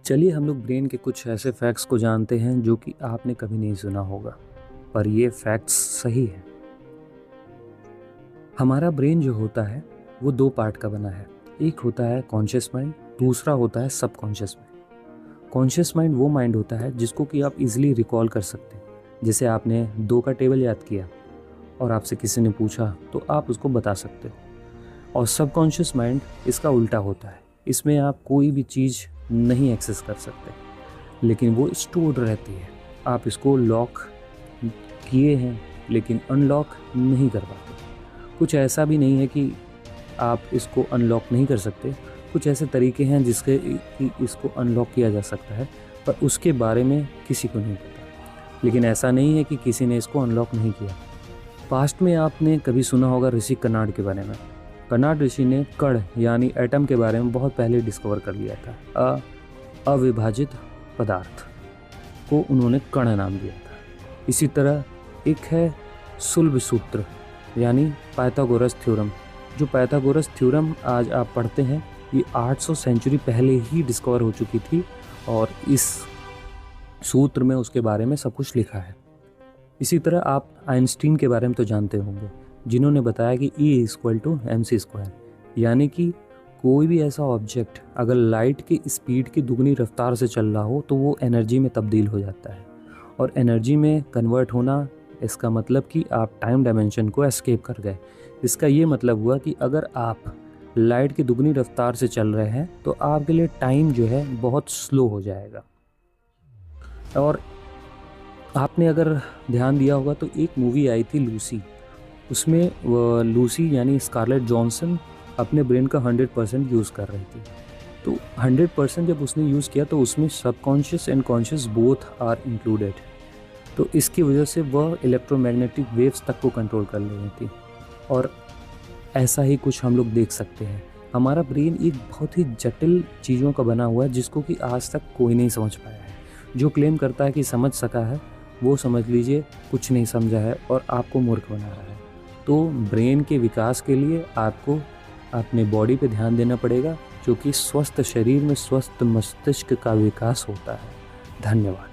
चलिए हम लोग ब्रेन के कुछ ऐसे फैक्ट्स को जानते हैं जो कि आपने कभी नहीं सुना होगा, पर ये फैक्ट्स सही है। हमारा ब्रेन जो होता है वो दो पार्ट का बना है। एक होता है कॉन्शियस माइंड, दूसरा होता है सबकॉन्शियस माइंड। कॉन्शियस माइंड वो माइंड होता है जिसको कि आप इजीली रिकॉल कर सकते हैं। जैसे आपने 2 का टेबल याद किया और आपसे किसी ने पूछा तो आप उसको बता सकते हो। और सबकॉन्शियस माइंड इसका उल्टा होता है। इसमें आप कोई भी चीज़ नहीं एक्सेस कर सकते, लेकिन वो स्टोर्ड रहती है। आप इसको लॉक किए हैं लेकिन अनलॉक नहीं कर पाते। कुछ ऐसा भी नहीं है कि आप इसको अनलॉक नहीं कर सकते। कुछ ऐसे तरीके हैं जिसके इसको अनलॉक किया जा सकता है, पर उसके बारे में किसी को नहीं पता। लेकिन ऐसा नहीं है कि किसी ने इसको अनलॉक नहीं किया। पास्ट में आपने कभी सुना होगा ऋषि कर्नाड के बारे में। कर्नाड ऋषि ने कण यानी एटम के बारे में बहुत पहले डिस्कवर कर लिया था। अविभाजित पदार्थ को उन्होंने कण नाम दिया था। इसी तरह एक है सुलभ सूत्र यानी पाइथागोरस थ्योरम। जो पाइथागोरस थ्योरम आज आप पढ़ते हैं, ये 800 सेंचुरी पहले ही डिस्कवर हो चुकी थी और इस सूत्र में उसके बारे में सब कुछ लिखा है। इसी तरह आप आइंस्टीन के बारे में तो जानते होंगे, जिन्होंने बताया कि E=mc², यानी कि कोई भी ऐसा ऑब्जेक्ट अगर लाइट की स्पीड की दुगनी रफ्तार से चल रहा हो तो वो एनर्जी में तब्दील हो जाता है। और एनर्जी में कन्वर्ट होना, इसका मतलब कि आप टाइम डायमेंशन को एस्केप कर गए। इसका ये मतलब हुआ कि अगर आप लाइट की दुगनी रफ्तार से चल रहे हैं तो आपके लिए टाइम जो है बहुत स्लो हो जाएगा। और आपने अगर ध्यान दिया होगा तो एक मूवी आई थी लूसी। उसमें लूसी यानी स्कारलेट जॉनसन अपने ब्रेन का 100% यूज़ कर रही थी। तो 100% जब उसने यूज़ किया तो उसमें subconscious and conscious both are included. तो इसकी वजह से वह इलेक्ट्रोमैग्नेटिक वेव्स तक को कंट्रोल कर ले रही थी। और ऐसा ही कुछ हम लोग देख सकते हैं। हमारा ब्रेन एक बहुत ही जटिल चीज़ों का बना हुआ है जिसको कि आज तक कोई नहीं समझ पाया है। जो क्लेम करता है कि समझ सका है, वो समझ लीजिए कुछ नहीं समझा है और आपको मूर्ख बना रहा है। तो ब्रेन के विकास के लिए आपको अपने बॉडी पे ध्यान देना पड़ेगा, क्योंकि स्वस्थ शरीर में स्वस्थ मस्तिष्क का विकास होता है। धन्यवाद।